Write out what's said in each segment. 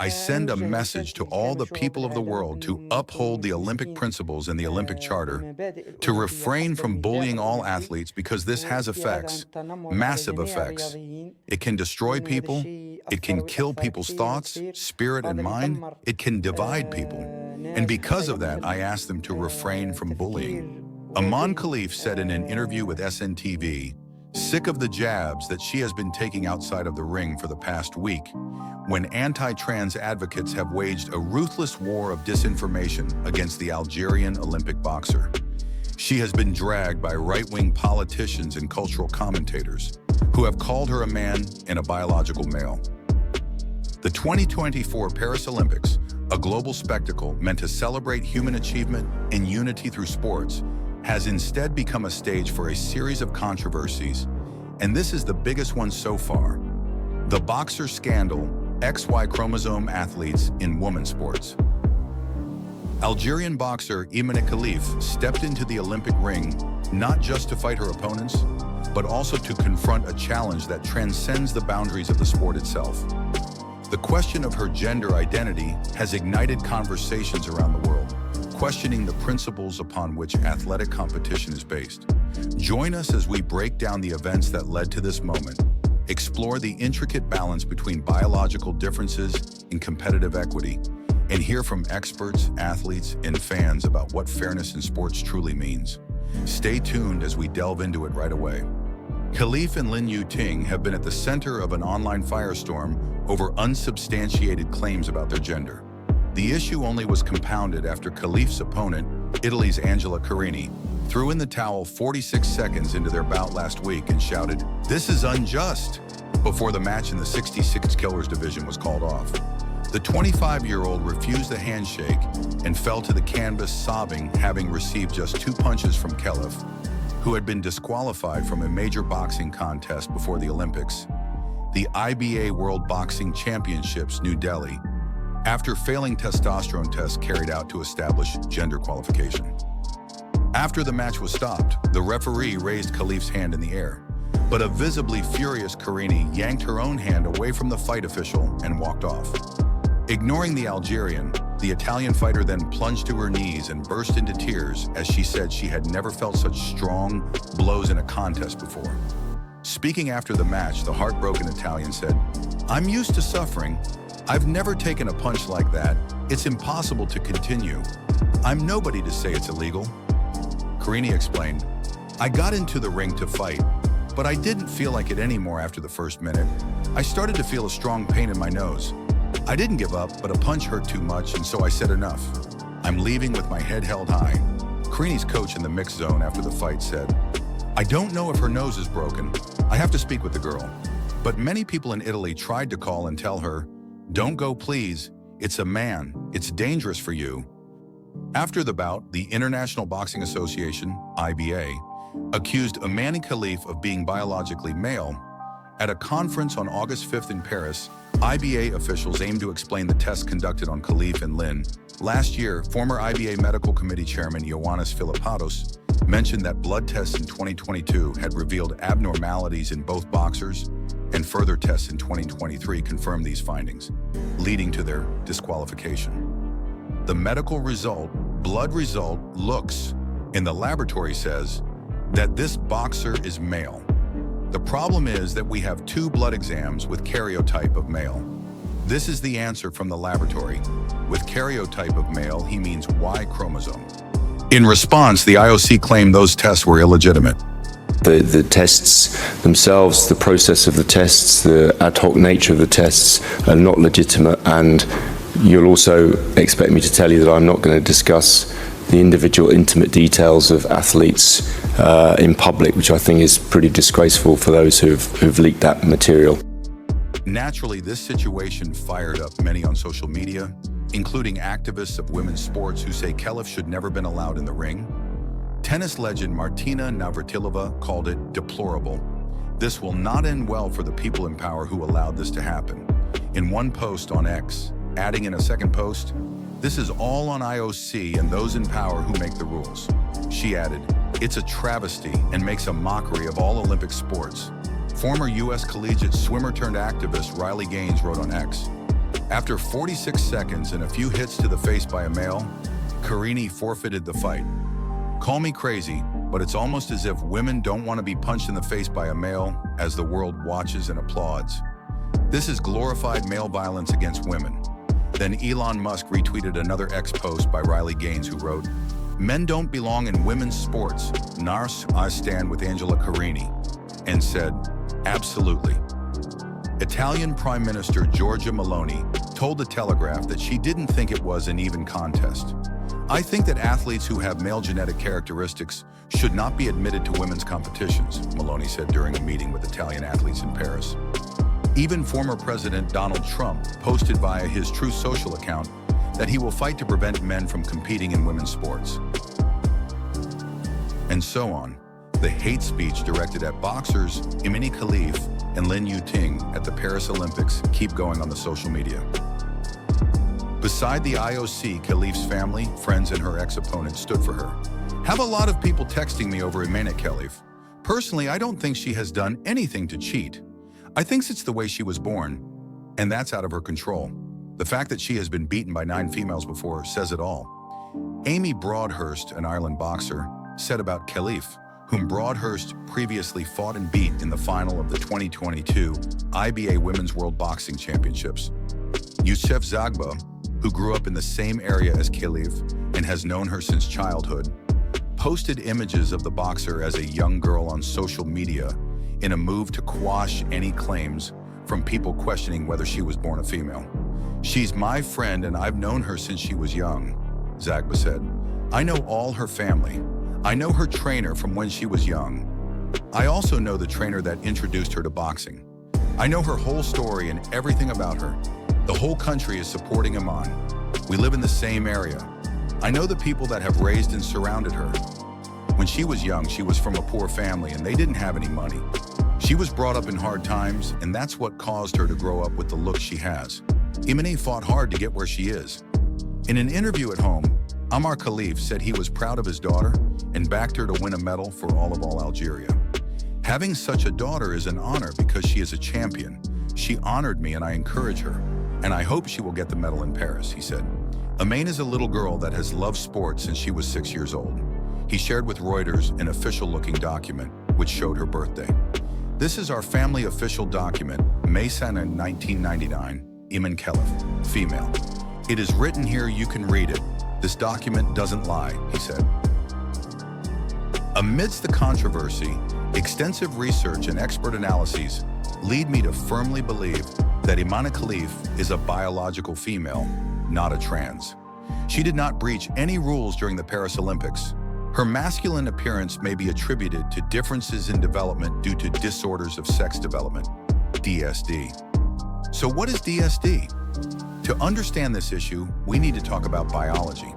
I send a message to all the people of the world to uphold the Olympic principles and the Olympic Charter, to refrain from bullying all athletes because this has effects, massive effects. It can destroy people, it can kill people's thoughts, spirit, and mind, it can divide people. And because of that, I ask them to refrain from bullying. Imane Khelif said in an interview with SNTV, sick of the jabs that she has been taking outside of the ring for the past week, when anti-trans advocates have waged a ruthless war of disinformation against the Algerian Olympic boxer. She has been dragged by right-wing politicians and cultural commentators who have called her a man and a biological male. The 2024 Paris Olympics, a global spectacle meant to celebrate human achievement and unity through sports, has instead become a stage for a series of controversies, and this is the biggest one so far. The boxer scandal, XY chromosome athletes in women's sports. Algerian boxer Imane Khelif stepped into the Olympic ring not just to fight her opponents, but also to confront a challenge that transcends the boundaries of the sport itself. The question of her gender identity has ignited conversations around the world, questioning the principles upon which athletic competition is based. Join us as we break down the events that led to this moment, explore the intricate balance between biological differences and competitive equity, and hear from experts, athletes, and fans about what fairness in sports truly means. Stay tuned as we delve into it right away. Khelif and Lin Yuting have been at the center of an online firestorm over unsubstantiated claims about their gender. The issue only was compounded after Khelif's opponent, Italy's Angela Carini, threw in the towel 46 seconds into their bout last week and shouted, "This is unjust," before the match in the 66 killers division was called off. The 25-year-old refused the handshake and fell to the canvas sobbing, having received just 2 punches from Khelif, who had been disqualified from a major boxing contest before the Olympics, the IBA World Boxing Championships, New Delhi, after failing testosterone tests carried out to establish gender qualification. After the match was stopped, the referee raised Khelif's hand in the air, but a visibly furious Carini yanked her own hand away from the fight official and walked off. Ignoring the Algerian, the Italian fighter then plunged to her knees and burst into tears as she said she had never felt such strong blows in a contest before. Speaking after the match, the heartbroken Italian said, "I'm used to suffering. I've never taken a punch like that. It's impossible to continue. I'm nobody to say it's illegal." Carini explained, "I got into the ring to fight, but I didn't feel like it anymore after the first minute. I started to feel a strong pain in my nose. I didn't give up, but a punch hurt too much, and so I said enough. I'm leaving with my head held high." Carini's coach in the mixed zone after the fight said, "I don't know if her nose is broken. I have to speak with the girl." But many people in Italy tried to call and tell her, "Don't go, please. It's a man. It's dangerous for you." After the bout, the International Boxing Association, IBA, accused Imane Khelif of being biologically male. At a conference on August 5th in Paris, IBA officials aimed to explain the tests conducted on Khelif and Lin. Last year, former IBA Medical Committee Chairman Ioannis Philippatos mentioned that blood tests in 2022 had revealed abnormalities in both boxers, and further tests in 2023 confirmed these findings, leading to their disqualification. The medical result, blood result, looks, in the laboratory says that this boxer is male. The problem is that we have 2 blood exams with karyotype of male. This is the answer from the laboratory. With karyotype of male, he means Y chromosome. In response, the IOC claimed those tests were illegitimate. The tests themselves, the process of the tests, the ad hoc nature of the tests are not legitimate, and you'll also expect me to tell you that I'm not going to discuss the individual intimate details of athletes in public, which I think is pretty disgraceful for those who've leaked that material. Naturally, this situation fired up many on social media, including activists of women's sports who say Khelif should never been allowed in the ring. Tennis legend Martina Navratilova called it deplorable. This will not end well for the people in power who allowed this to happen. In one post on X, adding in a second post, "This is all on IOC and those in power who make the rules." She added, "It's a travesty and makes a mockery of all Olympic sports." Former U.S. collegiate swimmer turned activist Riley Gaines wrote on X, After 46 seconds and a few hits to the face by a male, Khelif forfeited the fight. Call me crazy, but it's almost as if women don't want to be punched in the face by a male as the world watches and applauds. This is glorified male violence against women. Then Elon Musk retweeted another X post by Riley Gaines, who wrote, "Men don't belong in women's sports. Nars, I stand with Angela Carini," and said, "Absolutely." Italian Prime Minister Giorgia Meloni told The Telegraph that she didn't think it was an even contest. "I think that athletes who have male genetic characteristics should not be admitted to women's competitions," Meloni said during a meeting with Italian athletes in Paris. Even former President Donald Trump posted via his Truth Social account that he will fight to prevent men from competing in women's sports. And so on. The hate speech directed at boxers Imane Khelif and Lin Yuting at the Paris Olympics keep going on the social media. Beside the IOC, Khelif's family, friends, and her ex-opponent stood for her. "Have a lot of people texting me over Imane Khelif. Personally, I don't think she has done anything to cheat. I think it's the way she was born, and that's out of her control. The fact that she has been beaten by 9 females before says it all." Amy Broadhurst, an Ireland boxer, said about Khelif, whom Broadhurst previously fought and beat in the final of the 2022 IBA Women's World Boxing Championships. Youssef Zagba, who grew up in the same area as Khelif and has known her since childhood, posted images of the boxer as a young girl on social media in a move to quash any claims from people questioning whether she was born a female. "She's my friend and I've known her since she was young," Zagba said. "I know all her family. I know her trainer from when she was young. I also know the trainer that introduced her to boxing. I know her whole story and everything about her. The whole country is supporting Imane. We live in the same area. I know the people that have raised and surrounded her. When she was young, she was from a poor family and they didn't have any money. She was brought up in hard times, and that's what caused her to grow up with the look she has. Imane fought hard to get where she is." In an interview at home, Imane Khelif said he was proud of his daughter and backed her to win a medal for all of Algeria. "Having such a daughter is an honor because she is a champion. She honored me and I encourage her, and I hope she will get the medal in Paris," he said. Imane is a little girl that has loved sports since she was 6 years old. He shared with Reuters an official-looking document which showed her birthday. "This is our family official document, May 2, 1999, Imane Khelif, female. It is written here, you can read it. This document doesn't lie," he said. Amidst the controversy, extensive research and expert analyses lead me to firmly believe that Imane Khelif is a biological female, not a trans. She did not breach any rules during the Paris Olympics. Her masculine appearance may be attributed to differences in development due to disorders of sex development, DSD. So what is DSD? To understand this issue, we need to talk about biology.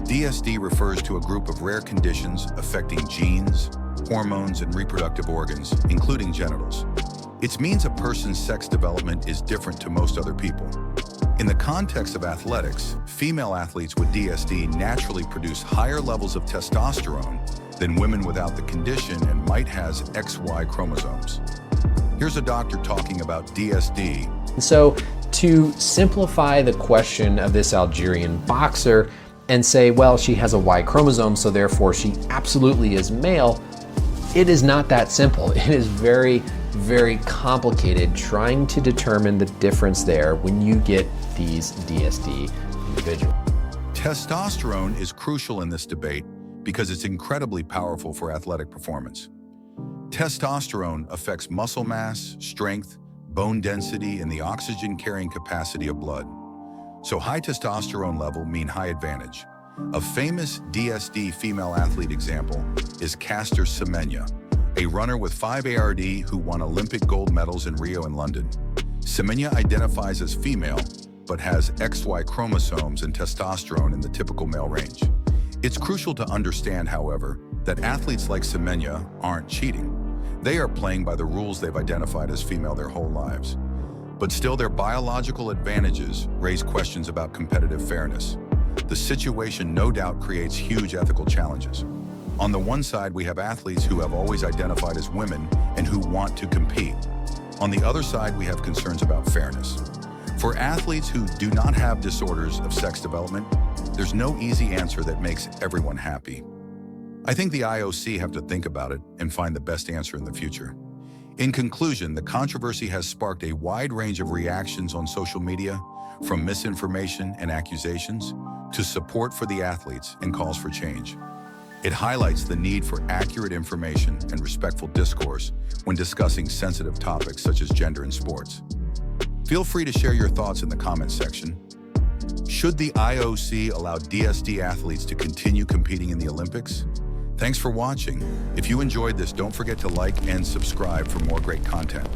DSD refers to a group of rare conditions affecting genes, hormones, and reproductive organs, including genitals. It means a person's sex development is different to most other people. In the context of athletics, female athletes with DSD naturally produce higher levels of testosterone than women without the condition and might has XY chromosomes. Here's a doctor talking about DSD. So to simplify the question of this Algerian boxer and say, well, she has a Y chromosome, so therefore she absolutely is male, it is not that simple. It is very, very complicated trying to determine the difference there when you get these DSD individuals. Testosterone is crucial in this debate because it's incredibly powerful for athletic performance. Testosterone affects muscle mass, strength, bone density, and the oxygen-carrying capacity of blood. So high testosterone level mean high advantage. A famous DSD female athlete example is Caster Semenya, a runner with 5 ARD who won Olympic gold medals in Rio and London. Semenya identifies as female, but has XY chromosomes and testosterone in the typical male range. It's crucial to understand, however, that athletes like Semenya aren't cheating. They are playing by the rules they've identified as female their whole lives. But still, their biological advantages raise questions about competitive fairness. The situation no doubt creates huge ethical challenges. On the one side, we have athletes who have always identified as women and who want to compete. On the other side, we have concerns about fairness. For athletes who do not have disorders of sex development, there's no easy answer that makes everyone happy. I think the IOC have to think about it and find the best answer in the future. In conclusion, the controversy has sparked a wide range of reactions on social media, from misinformation and accusations to support for the athletes and calls for change. It highlights the need for accurate information and respectful discourse when discussing sensitive topics such as gender in sports. Feel free to share your thoughts in the comments section. Should the IOC allow DSD athletes to continue competing in the Olympics? Thanks for watching. If you enjoyed this, don't forget to like and subscribe for more great content.